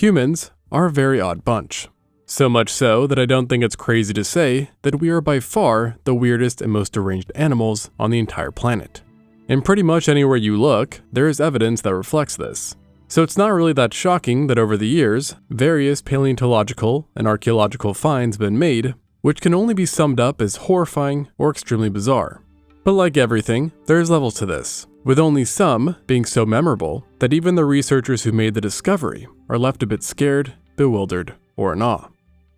Humans are a very odd bunch. So much so that I don't think it's crazy to say that we are by far the weirdest and most deranged animals on the entire planet. And pretty much anywhere you look, there is evidence that reflects this. So it's not really that shocking that over the years, various paleontological and archaeological finds have been made, which can only be summed up as horrifying or extremely bizarre. But like everything, there's levels to this, with only some being so memorable that even the researchers who made the discovery are left a bit scared, bewildered, or in awe.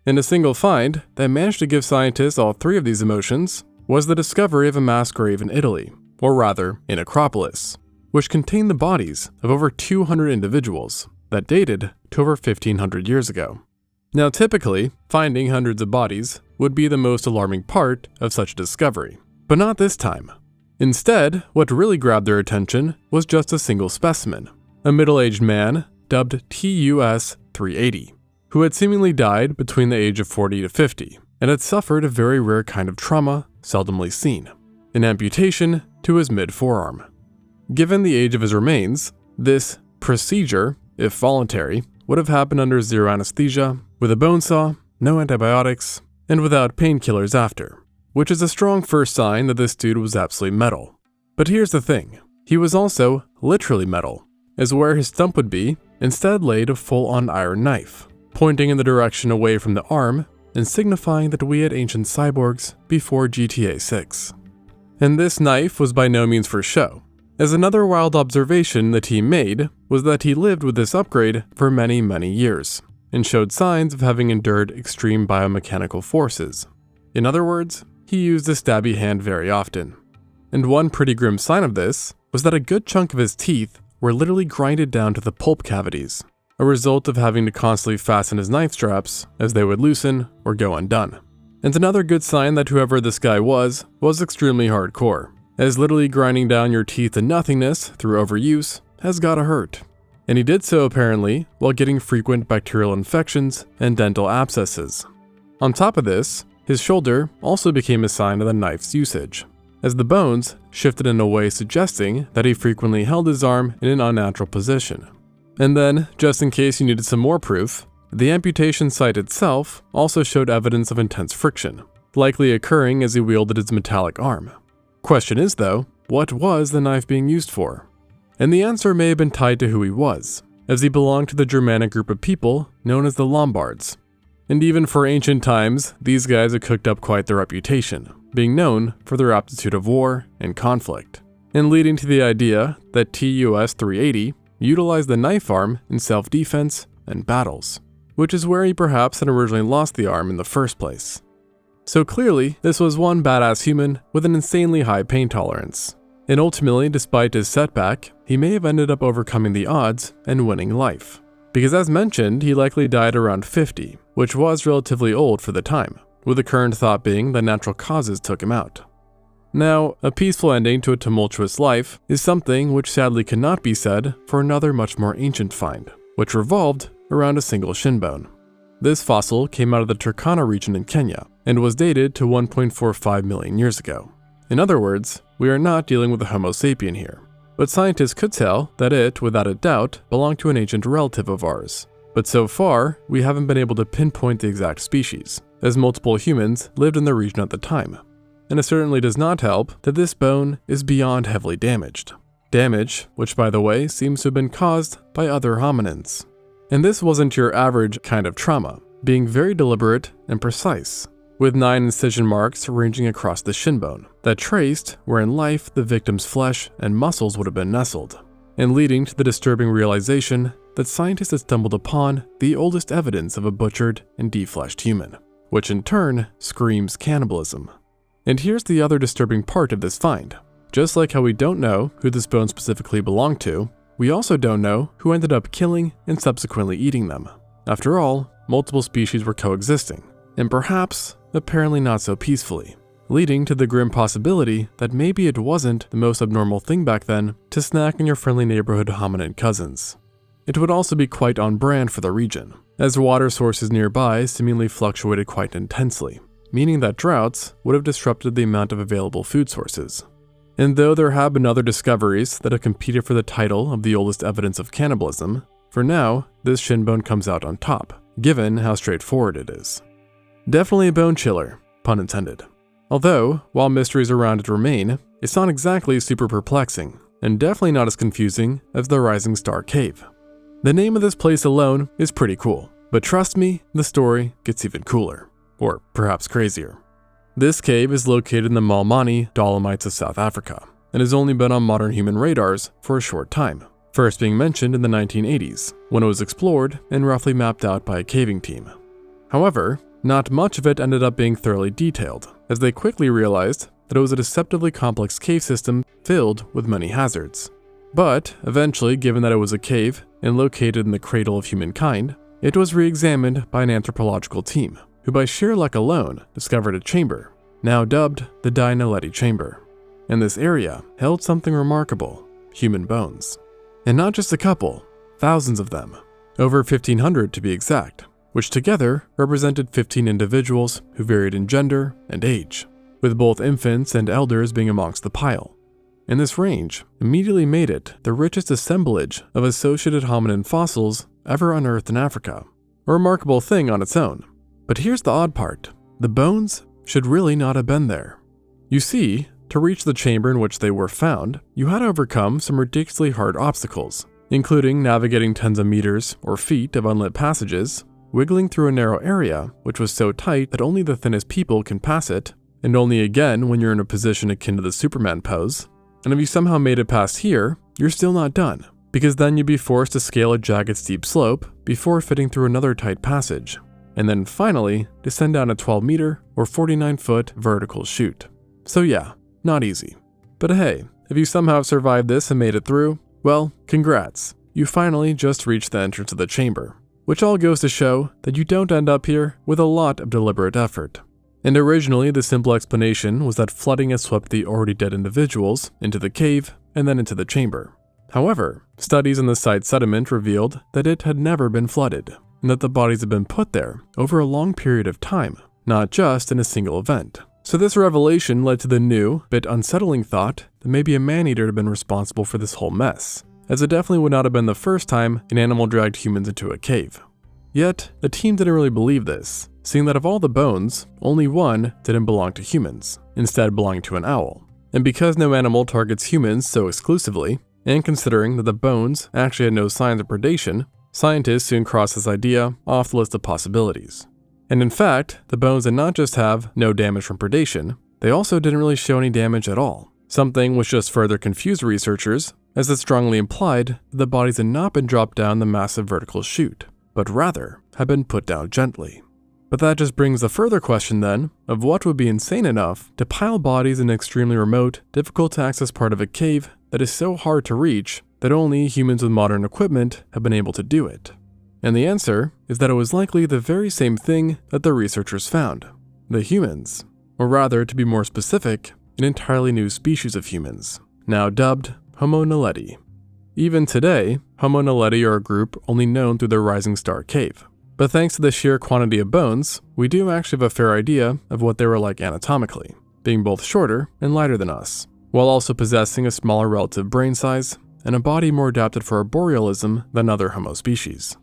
And a single find that managed to give scientists all three of these emotions was the discovery of a mass grave in Italy, or rather, in Acropolis, which contained the bodies of over 200 individuals that dated to over 1500 years ago. Now typically, finding hundreds of bodies would be the most alarming part of such a discovery, but not this time. Instead, what really grabbed their attention was just a single specimen, a middle-aged man dubbed TUS 380, who had seemingly died between the age of 40 to 50, and had suffered a very rare kind of trauma seldomly seen, an amputation to his mid-forearm. Given the age of his remains, this procedure, if voluntary, would have happened under zero anesthesia, with a bone saw, no antibiotics, and without painkillers after, which is a strong first sign that this dude was absolutely metal. But here's the thing, he was also literally metal, as where his stump would be instead laid a full-on iron knife, pointing in the direction away from the arm and signifying that we had ancient cyborgs before GTA 6. And this knife was by no means for show, as another wild observation the team made was that he lived with this upgrade for many, many years, and showed signs of having endured extreme biomechanical forces. In other words, he used a stabby hand very often. And one pretty grim sign of this was that a good chunk of his teeth were literally grinded down to the pulp cavities, a result of having to constantly fasten his knife straps as they would loosen or go undone. And another good sign that whoever this guy was extremely hardcore, as literally grinding down your teeth to nothingness through overuse has gotta hurt. And he did so apparently while getting frequent bacterial infections and dental abscesses. On top of this, his shoulder also became a sign of the knife's usage, as the bones shifted in a way suggesting that he frequently held his arm in an unnatural position. And then, just in case you needed some more proof, the amputation site itself also showed evidence of intense friction, likely occurring as he wielded his metallic arm. Question is though, what was the knife being used for? And the answer may have been tied to who he was, as he belonged to the Germanic group of people known as the Lombards. And even for ancient times, these guys had cooked up quite their reputation, being known for their aptitude of war and conflict, and leading to the idea that TUS 380 utilized the knife arm in self-defense and battles, which is where he perhaps had originally lost the arm in the first place. So clearly, this was one badass human with an insanely high pain tolerance, and ultimately, despite his setback, he may have ended up overcoming the odds and winning life. Because as mentioned, he likely died around 50, which was relatively old for the time, with the current thought being that natural causes took him out. Now, a peaceful ending to a tumultuous life is something which sadly cannot be said for another much more ancient find, which revolved around a single shin bone. This fossil came out of the Turkana region in Kenya and was dated to 1.45 million years ago. In other words, we are not dealing with a Homo sapien here, but scientists could tell that it, without a doubt, belonged to an ancient relative of ours. But so far, we haven't been able to pinpoint the exact species, as multiple humans lived in the region at the time. And it certainly does not help that this bone is beyond heavily damaged. Damage, which by the way, seems to have been caused by other hominins. And this wasn't your average kind of trauma, being very deliberate and precise, with 9 incision marks ranging across the shin bone that traced where in life the victim's flesh and muscles would have been nestled, and leading to the disturbing realization that scientists had stumbled upon the oldest evidence of a butchered and defleshed human, which in turn screams cannibalism. And here's the other disturbing part of this find. Just like how we don't know who this bone specifically belonged to, we also don't know who ended up killing and subsequently eating them. After all, multiple species were coexisting, and perhaps, apparently not so peacefully, leading to the grim possibility that maybe it wasn't the most abnormal thing back then to snack on your friendly neighborhood hominid cousins. It would also be quite on brand for the region, as water sources nearby seemingly fluctuated quite intensely, meaning that droughts would have disrupted the amount of available food sources. And though there have been other discoveries that have competed for the title of the oldest evidence of cannibalism, for now, this shin bone comes out on top, given how straightforward it is. Definitely a bone chiller, pun intended. Although, while mysteries around it remain, it's not exactly super perplexing, and definitely not as confusing as the Rising Star Cave. The name of this place alone is pretty cool, but trust me, the story gets even cooler, or perhaps crazier. This cave is located in the Malmani Dolomites of South Africa, and has only been on modern human radars for a short time, first being mentioned in the 1980s, when it was explored and roughly mapped out by a caving team. However, not much of it ended up being thoroughly detailed, as they quickly realized that it was a deceptively complex cave system filled with many hazards. But eventually, given that it was a cave and located in the cradle of humankind, it was re-examined by an anthropological team, who by sheer luck alone discovered a chamber, now dubbed the Naledi Chamber. And this area held something remarkable: human bones. And not just a couple, thousands of them, over 1,500 to be exact, which together represented 15 individuals who varied in gender and age, with both infants and elders being amongst the pile. And this range immediately made it the richest assemblage of associated hominin fossils ever unearthed in Africa, a remarkable thing on its own. But here's the odd part: the bones should really not have been there. You see, to reach the chamber in which they were found, you had to overcome some ridiculously hard obstacles, including navigating tens of meters or feet of unlit passages, wiggling through a narrow area which was so tight that only the thinnest people can pass it, and only again when you're in a position akin to the Superman pose. And if you somehow made it past here, you're still not done, because then you'd be forced to scale a jagged steep slope before fitting through another tight passage, and then finally descend down a 12-meter or 49-foot vertical chute. So yeah, not easy. But hey, if you somehow survived this and made it through, well, congrats. You finally just reached the entrance of the chamber, which all goes to show that you don't end up here with a lot of deliberate effort. And originally, the simple explanation was that flooding had swept the already dead individuals into the cave and then into the chamber. However, studies on the site's sediment revealed that it had never been flooded, and that the bodies had been put there over a long period of time, not just in a single event. So this revelation led to the new, bit unsettling thought that maybe a man-eater had been responsible for this whole mess, as it definitely would not have been the first time an animal dragged humans into a cave. Yet, the team didn't really believe this, seeing that of all the bones, only one didn't belong to humans, instead belonging to an owl. And because no animal targets humans so exclusively, and considering that the bones actually had no signs of predation, scientists soon crossed this idea off the list of possibilities. And in fact, the bones did not just have no damage from predation, they also didn't really show any damage at all, something which just further confused researchers, as it strongly implied that the bodies had not been dropped down the massive vertical chute, but rather had been put down gently. But that just brings the further question then of what would be insane enough to pile bodies in an extremely remote, difficult to access part of a cave that is so hard to reach that only humans with modern equipment have been able to do it. And the answer is that it was likely the very same thing that the researchers found: the humans, or rather, to be more specific, an entirely new species of humans, now dubbed Homo naledi. Even today, Homo naledi are a group only known through the Rising Star Cave. But thanks to the sheer quantity of bones, we do actually have a fair idea of what they were like anatomically, being both shorter and lighter than us, while also possessing a smaller relative brain size and a body more adapted for arborealism than other Homo species.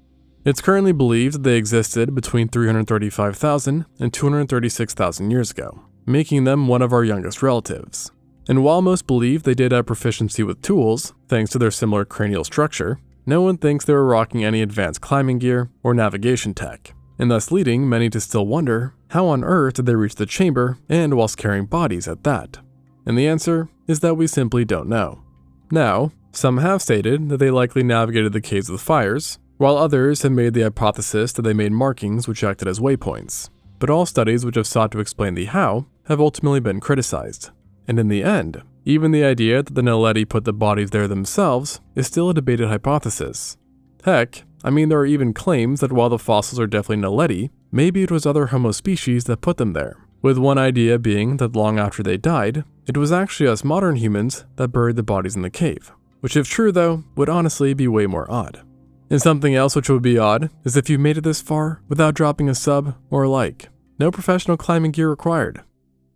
It's currently believed that they existed between 335,000 and 236,000 years ago, making them one of our youngest relatives. And while most believe they did have proficiency with tools, thanks to their similar cranial structure, no one thinks they were rocking any advanced climbing gear or navigation tech, and thus leading many to still wonder how on earth did they reach the chamber, and whilst carrying bodies at that. And the answer is that we simply don't know. Now, some have stated that they likely navigated the caves with fires, while others have made the hypothesis that they made markings which acted as waypoints. But all studies which have sought to explain the how have ultimately been criticized. And in the end, even the idea that the Naledi put the bodies there themselves is still a debated hypothesis. Heck, there are even claims that while the fossils are definitely Naledi, maybe it was other Homo species that put them there, with one idea being that long after they died, it was actually us modern humans that buried the bodies in the cave, which if true though, would honestly be way more odd. And something else which would be odd is if you made it this far without dropping a sub or a like. No professional climbing gear required.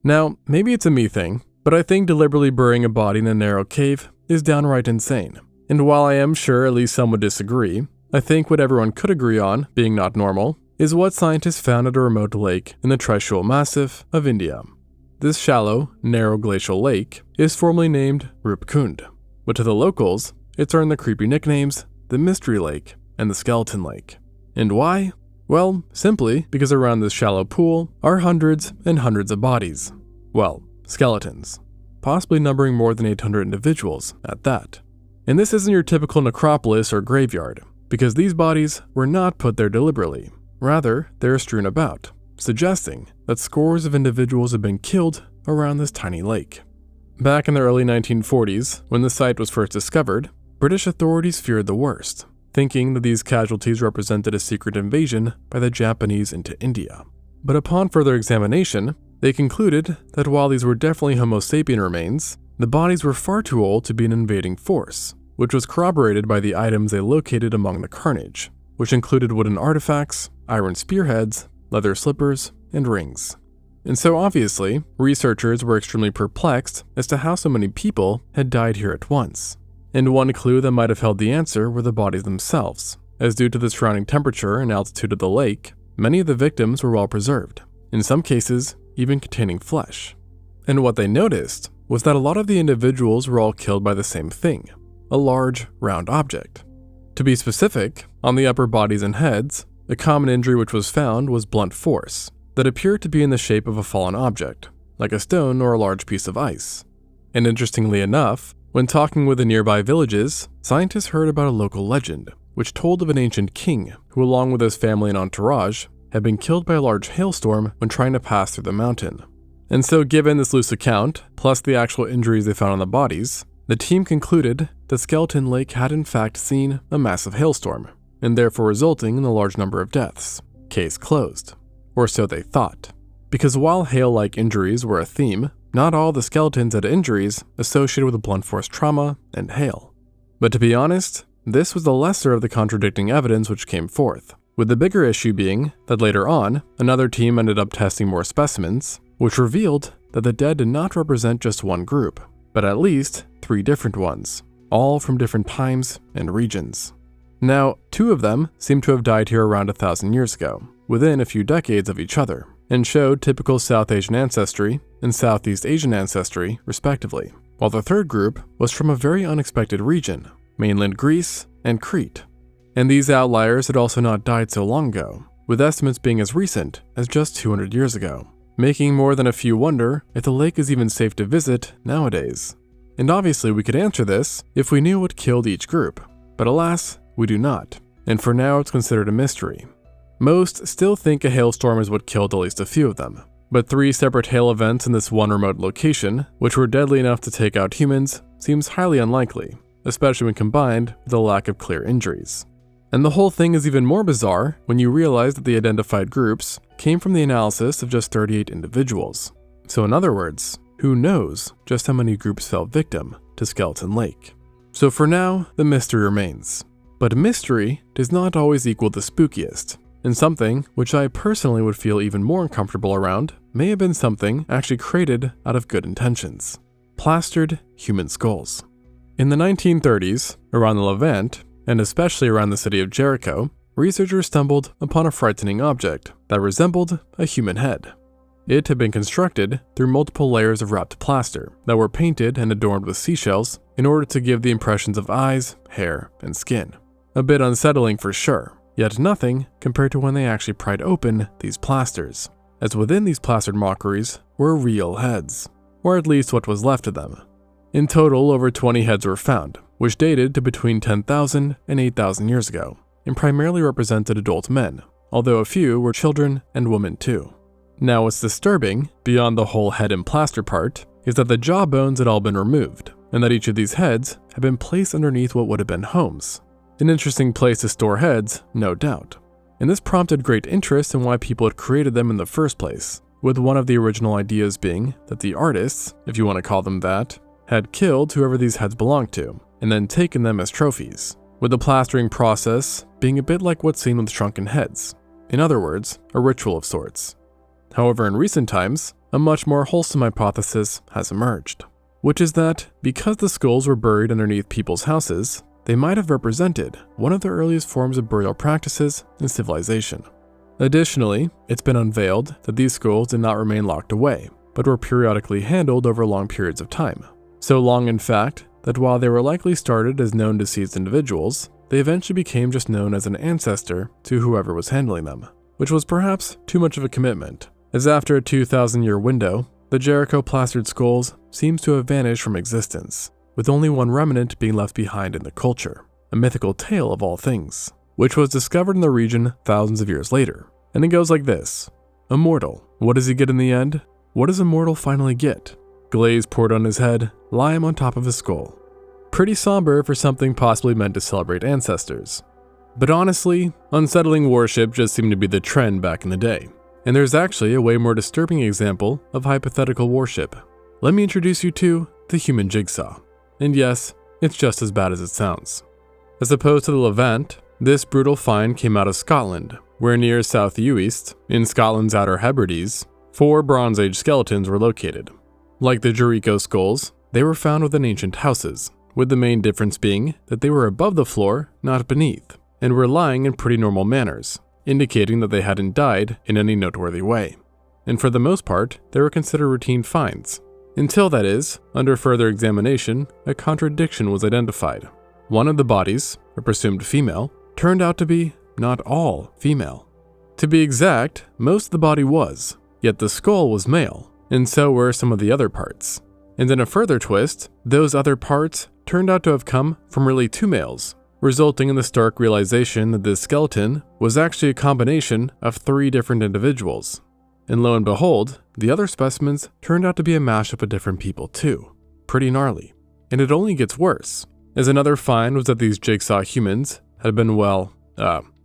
Now, maybe it's a me thing, but I think deliberately burying a body in a narrow cave is downright insane. And while I am sure at least some would disagree, I think what everyone could agree on, being not normal, is what scientists found at a remote lake in the Trishul Massif of India. This shallow, narrow glacial lake is formally named Rupkund, but to the locals, it's earned the creepy nicknames the Mystery Lake and the Skeleton Lake. And why? Well, simply because around this shallow pool are hundreds and hundreds of bodies. Well, skeletons, possibly numbering more than 800 individuals at that. And this isn't your typical necropolis or graveyard, because these bodies were not put there deliberately. Rather, they're strewn about, suggesting that scores of individuals have been killed around this tiny lake. Back in the early 1940s, when the site was first discovered, British authorities feared the worst, thinking that these casualties represented a secret invasion by the Japanese into India. But upon further examination, they concluded that while these were definitely Homo sapien remains, the bodies were far too old to be an invading force, which was corroborated by the items they located among the carnage, which included wooden artifacts, iron spearheads, leather slippers, and rings. And so obviously, researchers were extremely perplexed as to how so many people had died here at once. And one clue that might have held the answer were the bodies themselves, as due to the surrounding temperature and altitude of the lake, many of the victims were well preserved, in some cases even containing flesh. And what they noticed was that a lot of the individuals were all killed by the same thing, a large, round object. To be specific, on the upper bodies and heads, a common injury which was found was blunt force, that appeared to be in the shape of a fallen object, like a stone or a large piece of ice. And interestingly enough, when talking with the nearby villages, scientists heard about a local legend, which told of an ancient king who, along with his family and entourage, had been killed by a large hailstorm when trying to pass through the mountain. And so given this loose account, plus the actual injuries they found on the bodies, the team concluded that Skeleton Lake had in fact seen a massive hailstorm, and therefore resulting in a large number of deaths. Case closed. Or so they thought. Because while hail-like injuries were a theme, not all the skeletons had injuries associated with blunt force trauma and hail. But to be honest, this was the lesser of the contradicting evidence which came forth, with the bigger issue being that later on, another team ended up testing more specimens, which revealed that the dead did not represent just one group, but at least 3 different ones, all from different times and regions. Now, 2 of them seem to have died here around 1,000 years ago, within a few decades of each other, and showed typical South Asian ancestry and Southeast Asian ancestry, respectively, while the third group was from a very unexpected region, mainland Greece and Crete. And these outliers had also not died so long ago, with estimates being as recent as just 200 years ago, making more than a few wonder if the lake is even safe to visit nowadays. And obviously we could answer this if we knew what killed each group, but alas, we do not, and for now it's considered a mystery. Most still think a hailstorm is what killed at least a few of them, but 3 separate hail events in this one remote location, which were deadly enough to take out humans, seems highly unlikely, especially when combined with the lack of clear injuries. And the whole thing is even more bizarre when you realize that the identified groups came from the analysis of just 38 individuals. So in other words, who knows just how many groups fell victim to Skeleton Lake? So for now, the mystery remains. But mystery does not always equal the spookiest. And something which I personally would feel even more uncomfortable around may have been something actually created out of good intentions. Plastered human skulls. In the 1930s, around the Levant, and especially around the city of Jericho, researchers stumbled upon a frightening object that resembled a human head. It had been constructed through multiple layers of wrapped plaster that were painted and adorned with seashells in order to give the impressions of eyes, hair, and skin. A bit unsettling for sure. Yet nothing compared to when they actually pried open these plasters, as within these plastered mockeries were real heads, or at least what was left of them. In total, over 20 heads were found, which dated to between 10,000 and 8,000 years ago, and primarily represented adult men, although a few were children and women too. Now what's disturbing, beyond the whole head and plaster part, is that the jawbones had all been removed, and that each of these heads had been placed underneath what would have been homes. An interesting place to store heads, no doubt. And this prompted great interest in why people had created them in the first place, with one of the original ideas being that the artists, if you want to call them that, had killed whoever these heads belonged to, and then taken them as trophies, with the plastering process being a bit like what's seen with shrunken heads. In other words, a ritual of sorts. However, in recent times, a much more wholesome hypothesis has emerged, which is that because the skulls were buried underneath people's houses, they might have represented one of the earliest forms of burial practices in civilization. Additionally, it's been unveiled that these skulls did not remain locked away, but were periodically handled over long periods of time. So long, in fact, that while they were likely started as known deceased individuals, they eventually became just known as an ancestor to whoever was handling them, which was perhaps too much of a commitment, as after a 2,000-year window, the Jericho plastered skulls seems to have vanished from existence, with only one remnant being left behind in the culture, a mythical tale of all things, which was discovered in the region thousands of years later. And it goes like this. Immortal. What does he get in the end? What does a mortal finally get? Glaze poured on his head, lime on top of his skull. Pretty somber for something possibly meant to celebrate ancestors. But honestly, unsettling worship just seemed to be the trend back in the day. And there's actually a way more disturbing example of hypothetical worship. Let me introduce you to the human jigsaw. And yes, it's just as bad as it sounds. As opposed to the Levant, this brutal find came out of Scotland, where near South Uist, in Scotland's Outer Hebrides, 4 Bronze Age skeletons were located. Like the Jericho skulls, they were found within ancient houses, with the main difference being that they were above the floor, not beneath, and were lying in pretty normal manners, indicating that they hadn't died in any noteworthy way. And for the most part, they were considered routine finds. Until, that is, under further examination, a contradiction was identified. One of the bodies, a presumed female, turned out to be not all female. To be exact, most of the body was, yet the skull was male, and so were some of the other parts. And in a further twist, those other parts turned out to have come from really 2 males, resulting in the stark realization that this skeleton was actually a combination of 3 different individuals. And lo and behold, the other specimens turned out to be a mashup of different people too. Pretty gnarly. And it only gets worse, as another find was that these jigsaw humans had been,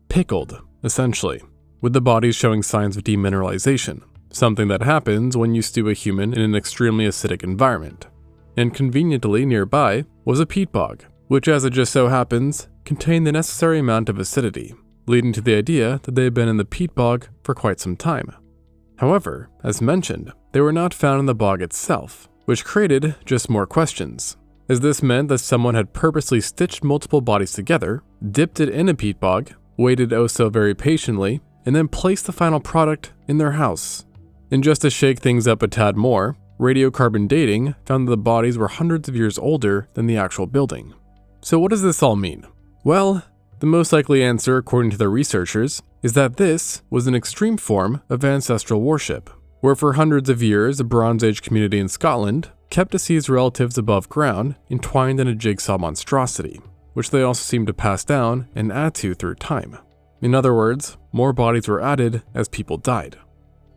pickled, essentially, with the bodies showing signs of demineralization, something that happens when you stew a human in an extremely acidic environment. And conveniently nearby was a peat bog, which, as it just so happens, contained the necessary amount of acidity, leading to the idea that they had been in the peat bog for quite some time. However, as mentioned, they were not found in the bog itself, which created just more questions, as this meant that someone had purposely stitched multiple bodies together, dipped it in a peat bog, waited oh so very patiently, and then placed the final product in their house. And just to shake things up a tad more, radiocarbon dating found that the bodies were hundreds of years older than the actual building. So what does this all mean? Well, the most likely answer, according to the researchers, is that this was an extreme form of ancestral worship, where for hundreds of years a Bronze Age community in Scotland kept deceased relatives above ground entwined in a jigsaw monstrosity, which they also seemed to pass down and add to through time. In other words, more bodies were added as people died.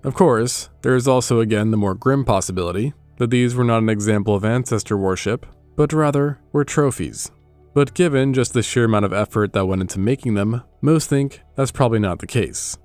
Of course, there is also again the more grim possibility that these were not an example of ancestor worship, but rather were trophies. But given just the sheer amount of effort that went into making them, most think that's probably not the case.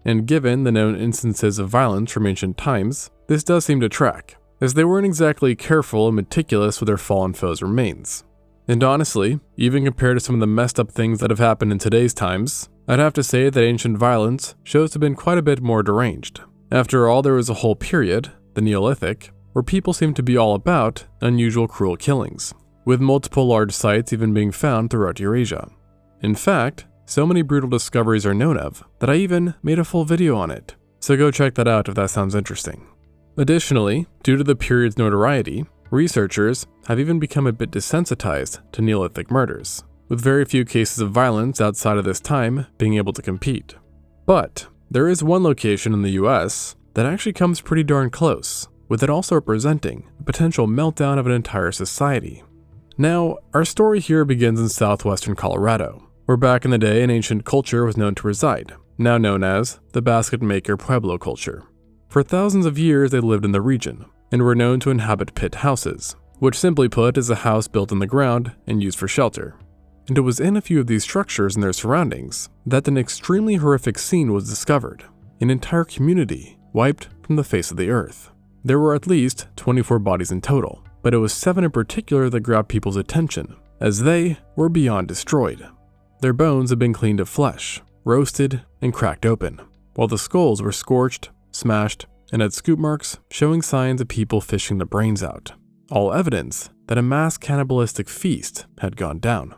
And given the known instances of violence from ancient times, this does seem to track, as they weren't exactly careful and meticulous with their fallen foes' remains. And honestly, even compared to some of the messed up things that have happened in today's times, I'd have to say that ancient violence shows to have been quite a bit more deranged. After all, there was a whole period, the Neolithic, where people seemed to be all about unusual cruel killings, with multiple large sites even being found throughout Eurasia. In fact, so many brutal discoveries are known of that I even made a full video on it, so go check that out if that sounds interesting. Additionally, due to the period's notoriety, researchers have even become a bit desensitized to Neolithic murders, with very few cases of violence outside of this time being able to compete. But there is one location in the US that actually comes pretty darn close, with it also representing a potential meltdown of an entire society. Now, our story here begins in southwestern Colorado, where back in the day an ancient culture was known to reside, now known as the Basket Maker Pueblo culture. For thousands of years they lived in the region, and were known to inhabit pit houses, which simply put is a house built in the ground and used for shelter. And it was in a few of these structures and their surroundings that an extremely horrific scene was discovered, an entire community wiped from the face of the earth. There were at least 24 bodies in total, but it was 7 in particular that grabbed people's attention, as they were beyond destroyed. Their bones had been cleaned of flesh, roasted, and cracked open, while the skulls were scorched, smashed, and had scoop marks showing signs of people fishing the brains out, all evidence that a mass cannibalistic feast had gone down.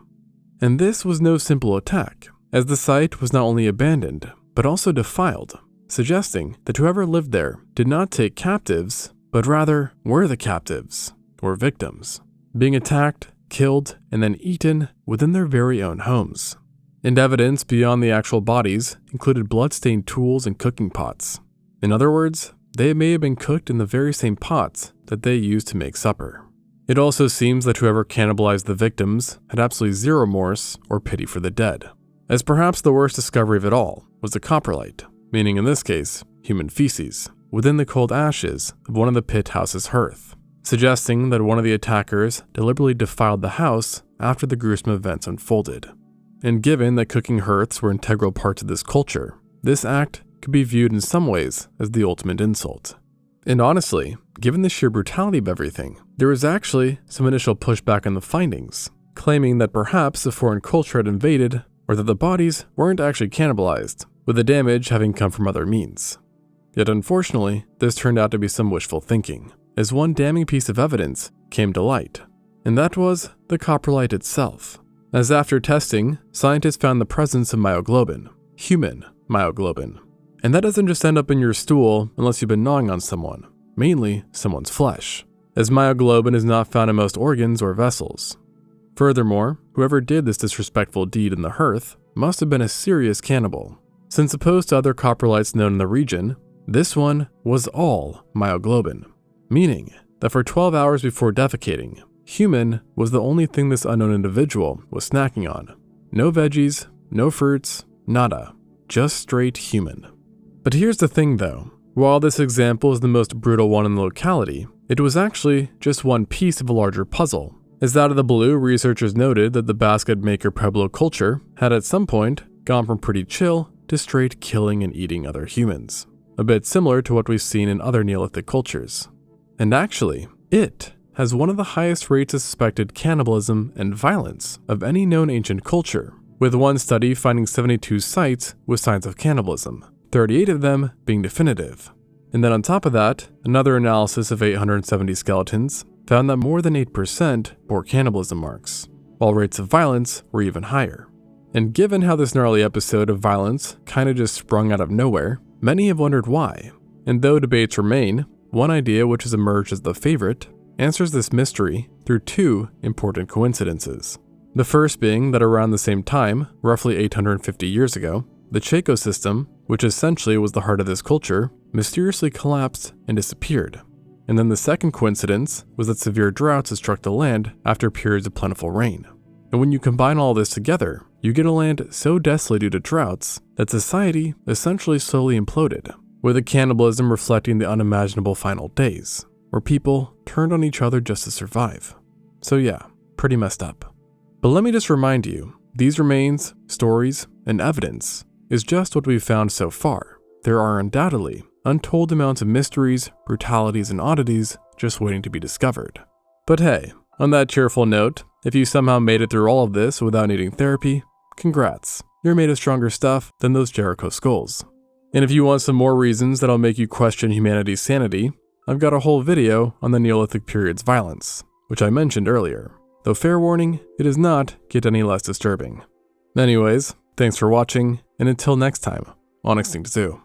And this was no simple attack, as the site was not only abandoned, but also defiled, suggesting that whoever lived there did not take captives, but rather were the captives, or victims, being attacked, killed, and then eaten within their very own homes. And evidence beyond the actual bodies included blood-stained tools and cooking pots. In other words, they may have been cooked in the very same pots that they used to make supper. It also seems that whoever cannibalized the victims had absolutely zero remorse or pity for the dead, as perhaps the worst discovery of it all was a coprolite, meaning in this case, human feces, within the cold ashes of one of the pit house's hearth, suggesting that one of the attackers deliberately defiled the house after the gruesome events unfolded. And given that cooking hearths were integral parts of this culture, this act could be viewed in some ways as the ultimate insult. And honestly, given the sheer brutality of everything, there was actually some initial pushback on the findings, claiming that perhaps a foreign culture had invaded, or that the bodies weren't actually cannibalized, with the damage having come from other means. Yet unfortunately, this turned out to be some wishful thinking, as one damning piece of evidence came to light, and that was the coprolite itself. As after testing, scientists found the presence of myoglobin, human myoglobin. And that doesn't just end up in your stool unless you've been gnawing on someone, mainly someone's flesh, as myoglobin is not found in most organs or vessels. Furthermore, whoever did this disrespectful deed in the hearth must have been a serious cannibal, since opposed to other coprolites known in the region, this one was all myoglobin, meaning that for 12 hours before defecating, human was the only thing this unknown individual was snacking on. No veggies, no fruits, nada, just straight human. But here's the thing though, while this example is the most brutal one in the locality, it was actually just one piece of a larger puzzle, as out of the blue, researchers noted that the basket maker Pueblo culture had at some point gone from pretty chill to straight killing and eating other humans, a bit similar to what we've seen in other Neolithic cultures. And actually, it has one of the highest rates of suspected cannibalism and violence of any known ancient culture, with one study finding 72 sites with signs of cannibalism, 38 of them being definitive. And then on top of that, another analysis of 870 skeletons found that more than 8% bore cannibalism marks, while rates of violence were even higher. And given how this gnarly episode of violence kinda just sprung out of nowhere, many have wondered why. And though debates remain, one idea which has emerged as the favorite answers this mystery through two important coincidences. The first being that around the same time, roughly 850 years ago, the Chaco system, which essentially was the heart of this culture, mysteriously collapsed and disappeared. And then the second coincidence was that severe droughts had struck the land after periods of plentiful rain. And when you combine all this together, you get a land so desolate due to droughts that society essentially slowly imploded, with the cannibalism reflecting the unimaginable final days, where people turned on each other just to survive. So yeah, pretty messed up. But let me just remind you, these remains, stories, and evidence is just what we've found so far. There are undoubtedly untold amounts of mysteries, brutalities, and oddities just waiting to be discovered. But hey, on that cheerful note, if you somehow made it through all of this without needing therapy, congrats, you're made of stronger stuff than those Jericho skulls. And if you want some more reasons that'll make you question humanity's sanity, I've got a whole video on the Neolithic period's violence, which I mentioned earlier, though fair warning, it does not get any less disturbing. Anyways, thanks for watching, and until next time on ExtinctZoo.